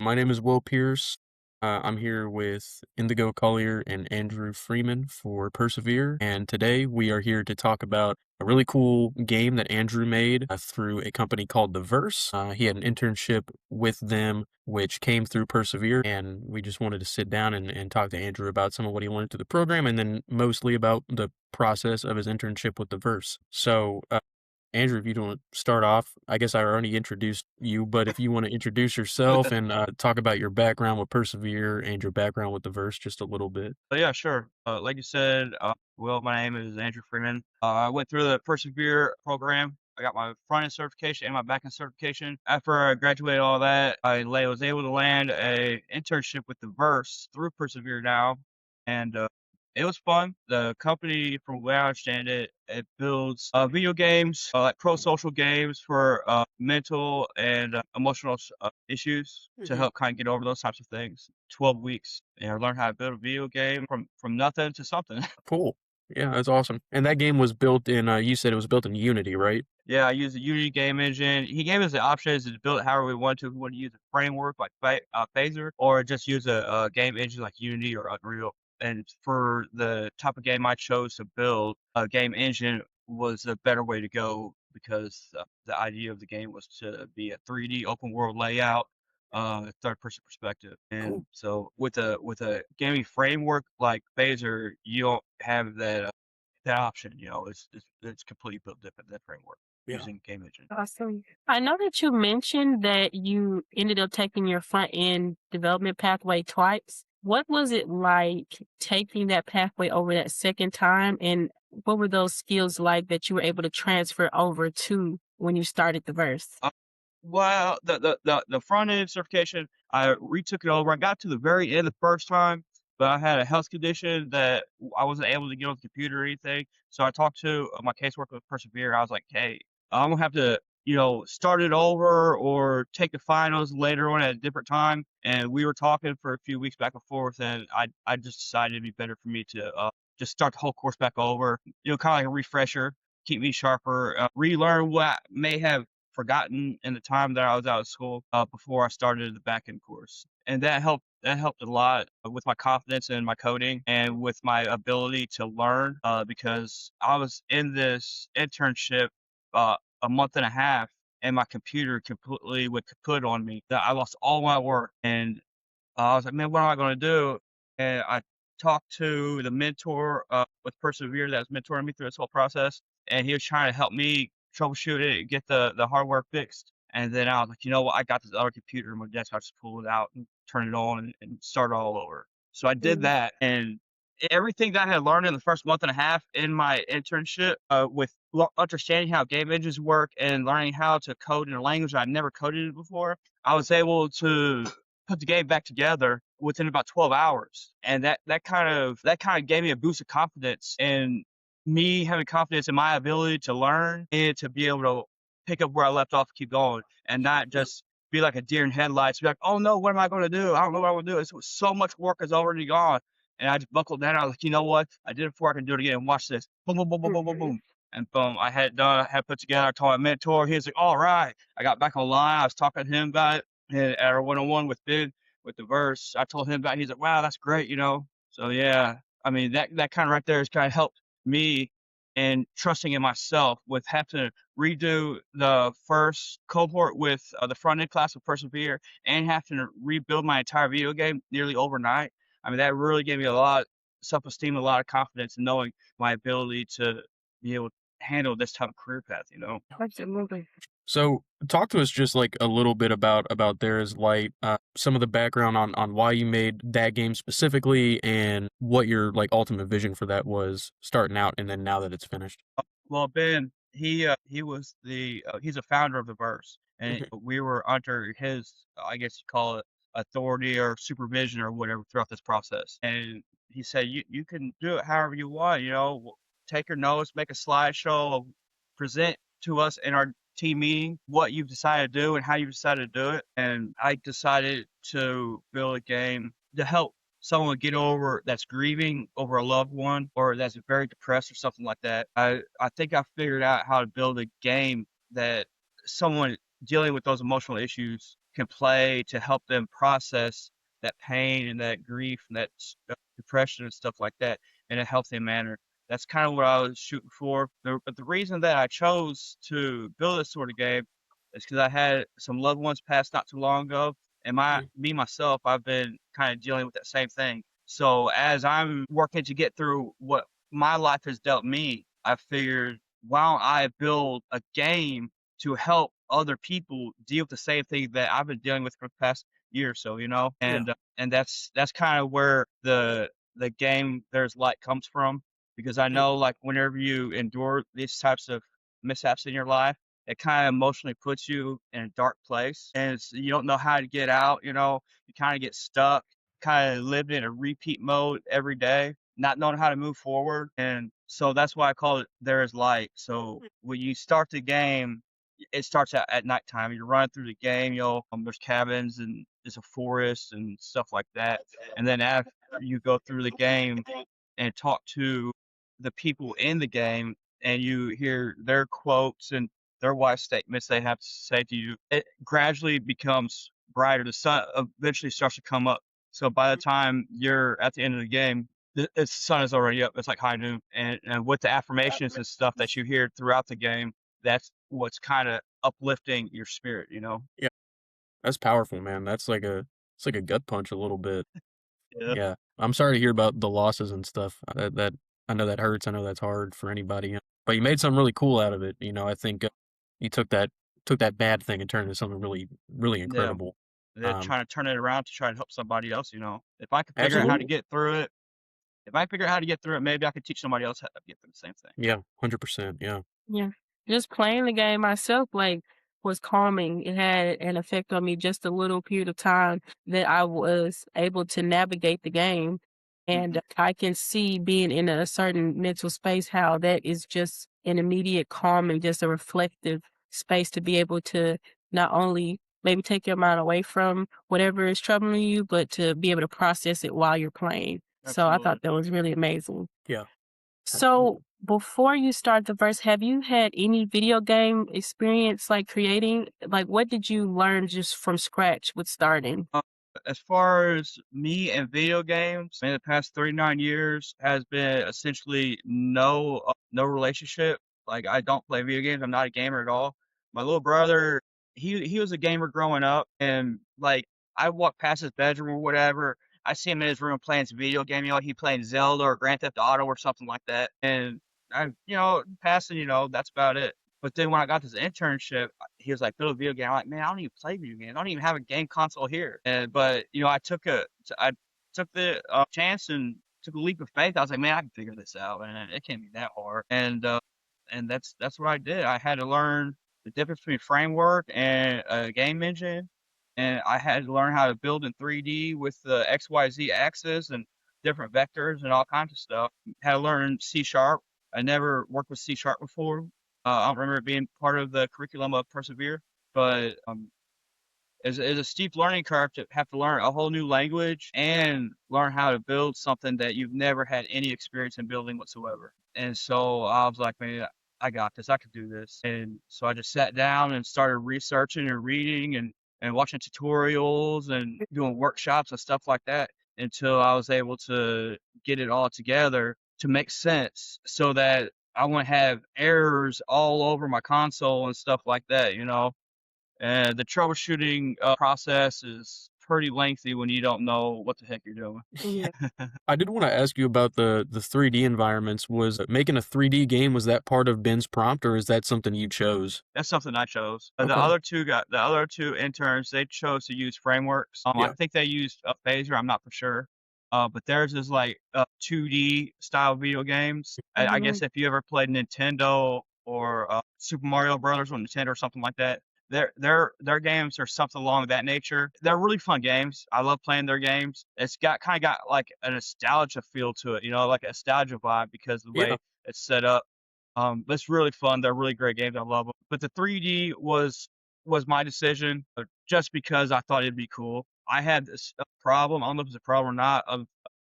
My name is Will Pierce. I'm here with Indigo Collier and Andrew Freeman for Persevere, and today we are here to talk about a really cool game that Andrew made through a company called The Verse. He had an internship with them, which came through Persevere, and we just wanted to sit down and talk to Andrew about some of what he learned through the program, and then mostly about the process of his internship with The Verse. Andrew, if you don't start off, I guess I already introduced you, but if you want to introduce yourself and talk about your background with Persevere and your background with the verse just a little bit. Yeah, sure. Like you said, my name is Andrew Freeman. I went through the Persevere program. I got my front end certification and my back end certification. After I graduated all that, was able to land a internship with the Verse through Persevere now, and it was fun. The company, from where I understand it, it builds video games, like pro social games for mental and emotional issues to Hmm. help kind of get over those types of things. 12 weeks, and I learned how to build a video game from nothing to something. Cool. Yeah, that's awesome. And that game was built in, you said it was built in Unity, right? Yeah, I use the Unity game engine. He gave us the options to build it however we want to. If we want to use a framework like Phaser, or just use a game engine like Unity or Unreal. And for the type of game I chose to build, a game engine was a better way to go because the idea of the game was to be a 3D open world layout, third person perspective. Cool. And so with a gaming framework like Phaser, you don't have that option. It's completely built different, that framework Yeah. using game engine. Awesome. I know that you mentioned that you ended up taking your front end development pathway twice. What was it like taking that pathway over that second time? And what were those skills like that you were able to transfer over to when you started the verse? Well, the front end certification, I retook it over. I got to the very end the first time, but I had a health condition that I wasn't able to get on the computer or anything. So I talked to my caseworker with Persevere. I was like, "Hey, I'm gonna have to, start it over or take the finals later on at a different time." And we were talking for a few weeks back and forth, and I just decided it'd be better for me to just start the whole course back over. Kind of like a refresher, keep me sharper, relearn what I may have forgotten in the time that I was out of school before I started the back end course, and that helped a lot with my confidence in my coding and with my ability to learn because I was in this internship a month and a half, and my computer completely went kaput on me. That I lost all my work, and I was like, man, what am I going to do? And I talked to the mentor with Persevere that was mentoring me through this whole process, and he was trying to help me troubleshoot it, get the hardware fixed. And then I was like, you know what? I got this other computer on my desk. I just pull it out and turn it on and start all over. So I did Mhm. that, and everything that I had learned in the first month and a half in my internship, with understanding how game engines work and learning how to code in a language I'd never coded in before, I was able to put the game back together within about 12 hours. And that kind of gave me a boost of confidence, and me having confidence in my ability to learn and to be able to pick up where I left off and keep going, and not Yep. just be like a deer in headlights, be like, oh no, what am I going to do? I don't know what I'm going to do. It's so much work has already gone. And I just buckled down. I was like, you know what? I did it before. I can do it again. Watch this. Boom, boom, boom, boom, boom, boom, Mhm. boom. And boom, I had it done. I had it put together. I told my mentor. He was like, all right. I got back online. I was talking to him about it. And at our one-on-one with the verse, I told him about it. He's like, wow, that's great. So yeah, I mean, that kind of right there has kind of helped me in trusting in myself with having to redo the first cohort with the front end class with Persevere and having to rebuild my entire video game nearly overnight. I mean, that really gave me a lot of self-esteem, a lot of confidence in knowing my ability to be able to handle this type of career path. Absolutely. So talk to us just like a little bit about There Is Light, some of the background on why you made that game specifically and what your like ultimate vision for that was starting out and then now that it's finished. Well, Ben, he's a founder of the verse, and Mhm. we were under his, I guess you call it, authority or supervision or whatever throughout this process. And he said, you can do it however you want. Take your notes, make a slideshow, present to us in our team meeting what you've decided to do and how you decided to do it. And I decided to build a game to help someone get over that's grieving over a loved one or that's very depressed or something like that. I think I figured out how to build a game that someone dealing with those emotional issues can play to help them process that pain and that grief and that depression and stuff like that in a healthy manner. That's kind of what I was shooting for. But the reason that I chose to build this sort of game is because I had some loved ones pass not too long ago, and me myself, I've been kind of dealing with that same thing. So as I'm working to get through what my life has dealt me, I figured, why don't I build a game to help other people deal with the same thing that I've been dealing with for the past year or so, you know? Yeah. And that's kind of where the game There's Light comes from, because I Yeah. know, like, whenever you endure these types of mishaps in your life, it kind of emotionally puts you in a dark place, and you don't know how to get out. You know, you kind of get stuck, kind of living in a repeat mode every day, not knowing how to move forward. And so that's why I call it There Is Light. So when you start the game, it starts out at nighttime. You're running through the game, there's cabins and there's a forest and stuff like that. And then after you go through the game and talk to the people in the game, and you hear their quotes and their wise statements they have to say to you, it gradually becomes brighter. The sun eventually starts to come up. So by the time you're at the end of the game, the sun is already up. It's like high noon. And with the affirmations and stuff that you hear throughout the game, that's what's kind of uplifting your spirit, you know? Yeah. That's powerful, man. It's like a gut punch a little bit. Yeah. Yeah. I'm sorry to hear about the losses and stuff. That I know that hurts. I know that's hard for anybody. But you made something really cool out of it. I think you took that bad thing and turned it into something really really Yeah. incredible. They're Um, trying to turn it around to try and help somebody else, you know? If I could figure out how to Absolutely. get through it, if I figure out how to get through it, maybe I could teach somebody else how to get through the same thing. Yeah, 100%. Yeah. Yeah. Just playing the game myself, like, was calming. It had an effect on me just a little period of time that I was able to navigate the game. And Mhm. I can see being in a certain mental space how that is just an immediate calm and just a reflective space to be able to not only maybe take your mind away from whatever is troubling you, but to be able to process it while you're playing. So I Absolutely. thought that was really amazing. Yeah. So Absolutely. before you start the verse, have you had any video game experience like creating? Like, what did you learn just from scratch with starting? Uh, as far as me and video games, in the past 39 years has been essentially no relationship. Like, I don't play video games. I'm not a gamer at all. My little brother, he was a gamer growing up, and like I walk past his bedroom or whatever, I see him in his room playing some video game. He playing Zelda or Grand Theft Auto or something like that, and passing. That's about it. But then when I got this internship, he was like, "Build a video game." I'm like, "Man, I don't even play video games. I don't even have a game console here." But I took the chance and took a leap of faith. I was like, "Man, I can figure this out, and it can't be that hard." And that's what I did. I had to learn the difference between framework and a game engine, and I had to learn how to build in 3D with the XYZ axis and different vectors and all kinds of stuff. Had to learn C sharp. I never worked with C sharp before. I don't remember it being part of the curriculum of Persevere, but it's a steep learning curve to have to learn a whole new language and learn how to build something that you've never had any experience in building whatsoever. And so I was like, man, I got this. I could do this. And so I just sat down and started researching and reading and watching tutorials and doing workshops and stuff like that until I was able to get it all together to make sense so that I wouldn't have errors all over my console and stuff like that, you know? And the troubleshooting process is pretty lengthy when you don't know what the heck you're doing. Yeah. I did wanna ask you about the 3D environments. Was making a 3D game, was that part of Ben's prompt, or is that something you chose? That's something I chose. Okay. The other two interns, they chose to use frameworks. I Yeah. think they used a phaser. I'm not for sure. But theirs is like 2D style video games. I Mhm. guess if you ever played Nintendo or Super Mario Brothers on Nintendo or something like that, their games are something along that nature. They're really fun games. I love playing their games. It's got like a nostalgia feel to it, like a nostalgia vibe because of the Yeah. way it's set up. It's really fun. They're really great games. I love them. But the 3D was my decision, just because I thought it'd be cool. I had this problem. I don't know if it's a problem or not, of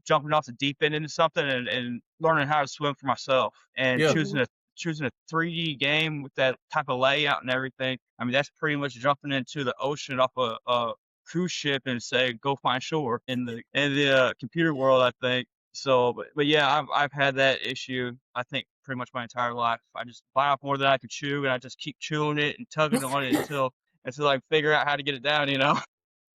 jumping off the deep end into something and learning how to swim for myself and Yeah. Mhm. choosing a 3D game with that type of layout and everything, I mean, that's pretty much jumping into the ocean off a cruise ship and say, "Go find shore," in the computer world, I think. So, but yeah, I've had that issue, I think, pretty much my entire life. I just bite off more than I could chew, and I just keep chewing it and tugging on it until I figure out how to get it down, you know?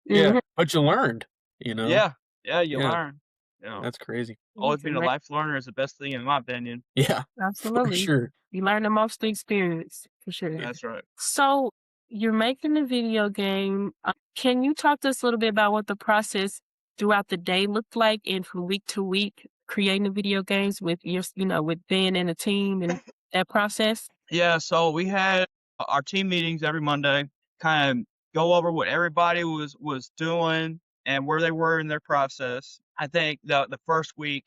Yeah, Mhm. but you learned, you know? Yeah. Yeah, you Yeah, learn. You know, that's crazy. always Yes, being a life learner is the best thing in my opinion. Yeah, for absolutely. sure. You learn the most through experience, for sure. Yeah. That's right. So you're making a video game. Can you talk to us a little bit about what the process throughout the day looked like and from week to week creating the video games with with Ben and a team and that process? Yeah, so we had our team meetings every Monday, kind of go over what everybody was doing and where they were in their process. I think the first week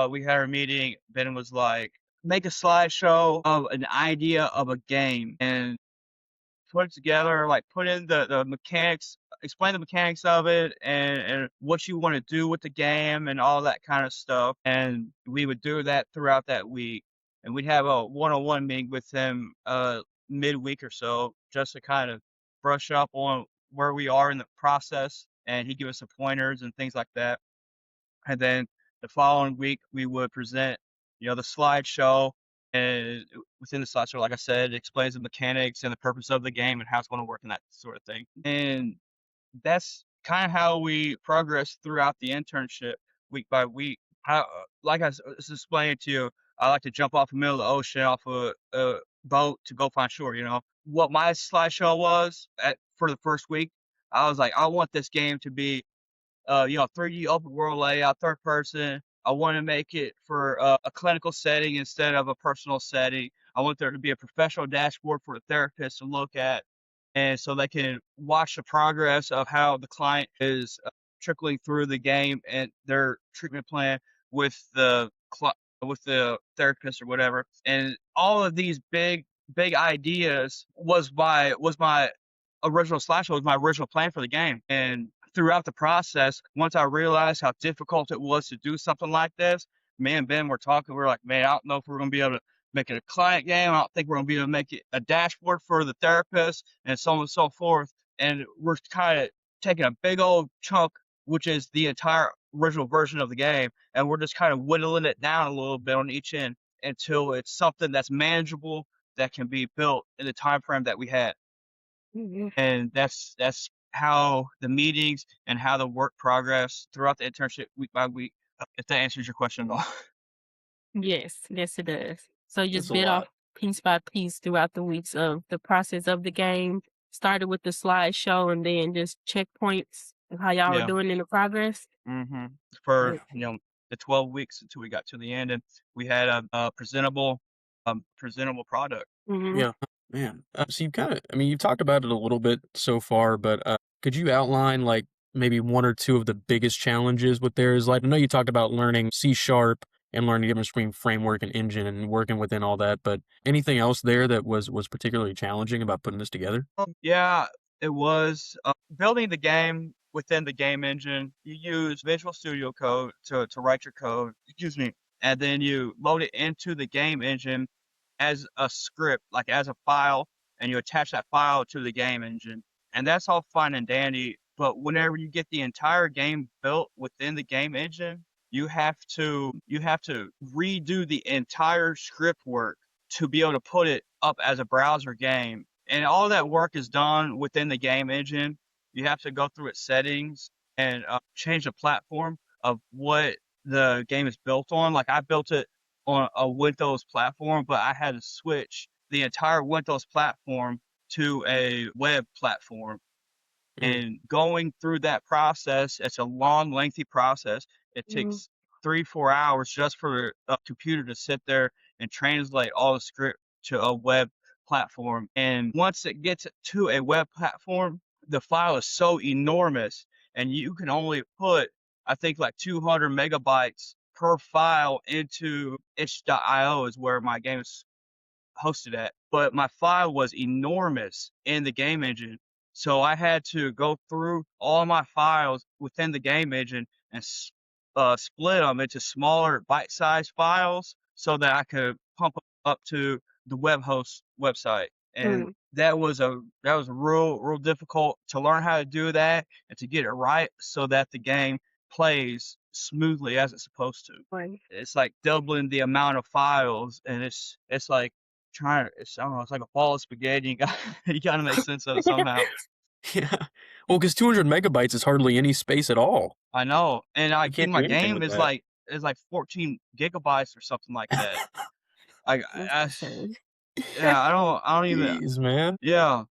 we had our meeting, Ben was like, make a slideshow of an idea of a game and put it together, like put in the mechanics, explain the mechanics of it and what you want to do with the game and all that kind of stuff. And we would do that throughout that week. And we'd have a one-on-one meeting with him midweek or so just to kind of brush up on where we are in the process. And he'd give us some pointers and things like that. And then the following week, we would present, the slideshow. And within the slideshow, like I said, it explains the mechanics and the purpose of the game and how it's going to work and that sort of thing. And that's kind of how we progress throughout the internship week by week. Like I was explaining to you, I like to jump off the middle of the ocean off a boat to go find shore. What my slideshow was for the first week, I was like, I want this game to be 3D open world layout, third person. I want to make it for a clinical setting instead of a personal setting. I want there to be a professional dashboard for the therapist to look at, and so they can watch the progress of how the client is trickling through the game and their treatment plan with with the therapist or whatever. And all of these big ideas was my original slideshow, was my original plan for the game. And throughout the process, once I realized how difficult it was to do something like this, me and Ben were talking. We are like, man, I don't know if we're going to be able to make it a client game. I don't think we're going to be able to make it a dashboard for the therapist and so on and so forth. And we're kind of taking a big old chunk, which is the entire original version of the game, and we're just kind of whittling it down a little bit on each end until it's something that's manageable that can be built in the time frame that we had. Mhm. And that's how the meetings and how the work progress throughout the internship week by week, if that answers your question at all. Yes, yes, it does. So you That's just a bit off lot. piece by piece throughout the weeks of the process of the game. Started with the slideshow and then just checkpoints of how y'all were Yeah. doing in the progress. hmm For, Mm. the 12 weeks until we got to the end, and we had a presentable product. Mhm. Yeah, man. So you kinda I mean, you've talked about it a little bit so far, but, could you outline, like, maybe 1 or 2 of the biggest challenges with theirs? Like, I know you talked about learning C# sharp and learning the difference between framework and engine and working within all that, but anything else there that was particularly challenging about putting this together? Yeah, it was building the game within the game engine. You use Visual Studio Code to write your code, excuse me, and then you load it into the game engine as a script, like as a file, and you attach that file to the game engine. And that's all fine and dandy. But whenever you get the entire game built within the game engine, you have to redo the entire script work to be able to put it up as a browser game. And all that work is done within the game engine. You have to go through its settings and change the platform of what the game is built on. Like I built it on a Windows platform, but I had to switch the entire Windows platform to a web platform. Mm, And going through that process, it's a long, lengthy process. It Mhm. takes 3, 4 hours just for a computer to sit there and translate all the script to a web platform. And once it gets to a web platform, the file is so enormous, and you can only put, I think, like 200 megabytes per file into itch.io is where my game is hosted at, but my file was enormous in the game engine. So I had to go through all my files within the game engine and split them into smaller bite-sized files so that I could pump up to the web host website. And Mm, that was a real difficult to learn how to do that and to get it right so that the game plays smoothly as it's supposed to. right. It's like doubling the amount of files, and it's like I don't know, it's like a ball of spaghetti. You got you got to make sense of it somehow. Yeah. Well, because 200 megabytes is hardly any space at all. I know, and You like can't my do anything game with that. is like 14 gigabytes or something like that. That's I insane. yeah, I don't even Jeez, man. yeah.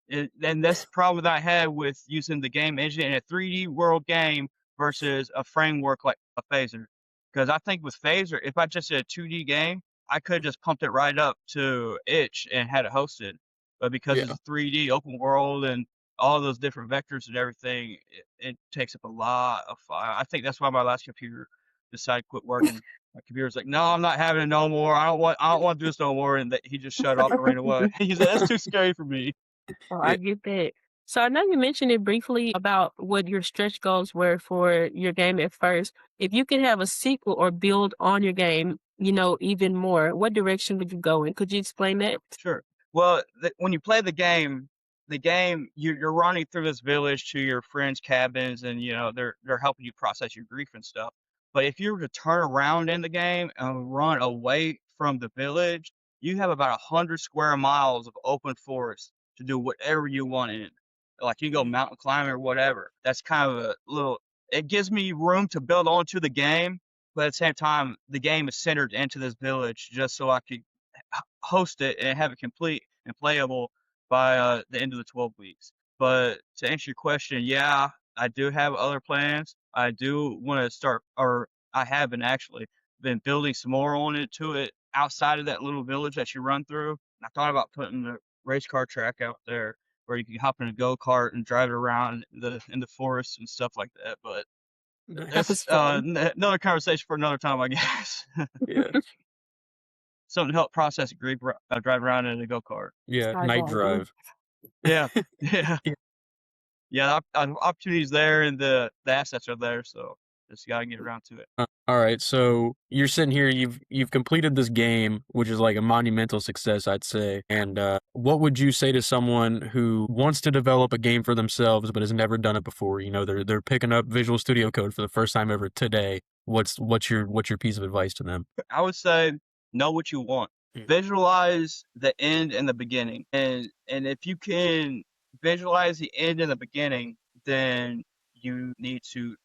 And that's the problem that I had with using the game engine in a 3D world game versus a framework like a Phaser. Because I think with Phaser, if I just did a 2D game, I could have just pumped it right up to itch and had it hosted. But because Yeah. it's 3D open world and all those different vectors and everything, it takes up a lot of file. I think that's why my last computer decided to quit working. My computer's like, no, I'm not having it no more. I don't want to do this no more. And he just shut off and ran away. He said, that's too scary for me. Oh, Yeah. I get that. So I know you mentioned it briefly about what your stretch goals were for your game at first. If you could have a sequel or build on your game, even more, what direction would you go in? Could you explain that? Sure. Well, when you play the game you're running through this village to your friends' cabins, and they're helping you process your grief and stuff. But if you were to turn around in the game and run away from the village, you have about 100 square miles of open forest to do whatever you want in. Like you go mountain climbing or whatever. That's kind of a little. It gives me room to build onto the game, but at the same time, the game is centered into this village just so I could host it and have it complete and playable by the end of the 12 weeks. But to answer your question, yeah, I do have other plans. I do want to start, or I have been actually been building some more on it to it outside of that little village that you run through. And I thought about putting the race car track out there where you can hop in a go kart and drive it around in the forest and stuff like that. But That that's was fun. another conversation for another time, I guess. Yeah. Something to help process grief, drive around in a go kart. Yeah. Night Sidebar. drive. Yeah, yeah, Yeah. yeah. Opportunities there, and the assets are there, so just gotta get around to it. All right, so you're sitting here, you've completed this game, which is like a monumental success, I'd say. And what would you say to someone who wants to develop a game for themselves but has never done it before? They're picking up Visual Studio Code for the first time ever today. What's your piece of advice to them? I would say know what you want. Mm. Visualize the end and the beginning, and if you can visualize the end and the beginning, then you need to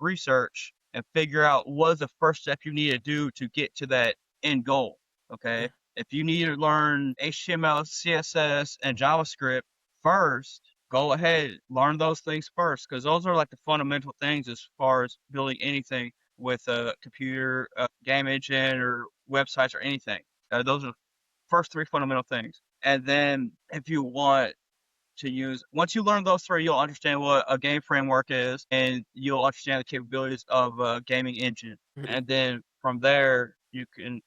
research and figure out what's the first step you need to do to get to that end goal. Okay, Yeah. if you need to learn HTML, CSS, and JavaScript first, go ahead, learn those things first, because those are like the fundamental things as far as building anything with a computer, game engine, or websites or anything. Those are the first three fundamental things. And then if you want to once you learn those three, you'll understand what a game framework is, and you'll understand the capabilities of a gaming engine. Mhm. And then from there, you can,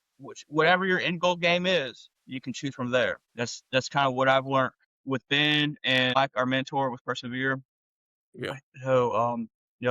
whatever your end goal game is, you can choose from there. That's kind of what I've learned with Ben and Mike, our mentor with Persevere. Yeah, So,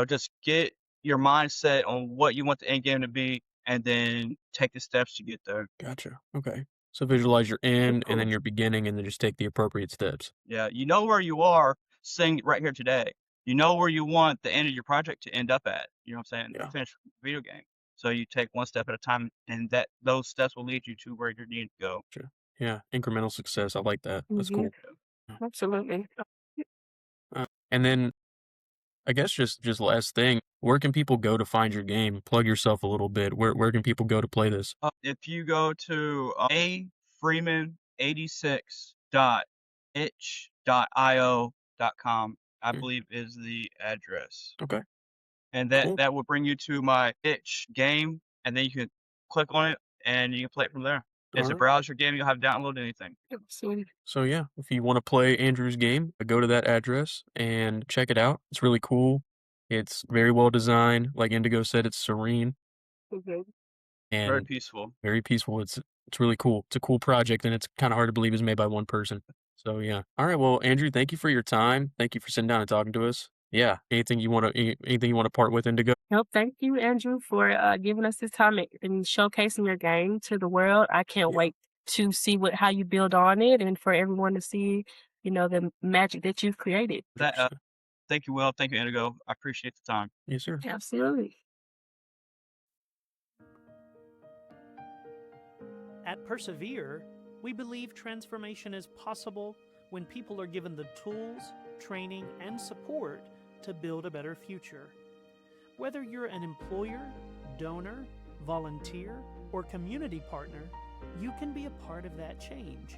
just get your mindset on what you want the end game to be, and then take the steps to get there. gotcha. Okay. So visualize your end and then Cool. your beginning and then just take the appropriate steps. Yeah, you know where you are sitting right here today. You know where you want the end of your project to end up at. You know what I'm saying? The Yeah, finished video game. So you take one step at a time, and those steps will lead you to where you need to go. sure. Yeah, incremental success. I like that. That's Mhm. cool. Yeah. Absolutely. And then I guess just last thing, where can people go to find your game? Plug yourself a little bit. Where can people go to play this? If you go to afreeman86.itch.io.com, I Mm, believe is the address. okay, And that cool. that will bring you to my itch game, and then you can click on it and you can play it from there. All It's a right. browser game. You'll have download anything. Absolutely. So yeah, if you want to play Andrew's game, go to that address and check it out. It's really cool. It's very well designed. Like Indigo said, it's serene Mhm. Very and peaceful. very peaceful. It's really cool. It's a cool project, and it's kind of hard to believe it's made by one person. So yeah. All right. Well, Andrew, thank you for your time. Thank you for sitting down and talking to us. Yeah. Anything you want to part with, Indigo? Nope. Thank you, Andrew, for giving us this time and showcasing your game to the world. I can't Yeah. wait to see how you build on it and for everyone to see, the magic that you've created. That 100%. thank you, Will. Thank you, Indigo. I appreciate the time. Yes, sir. Absolutely. At Persevere, we believe transformation is possible when people are given the tools, training, and support to build a better future. Whether you're an employer, donor, volunteer, or community partner, you can be a part of that change.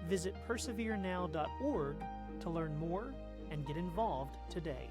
Visit perseverenow.org to learn more and get involved today.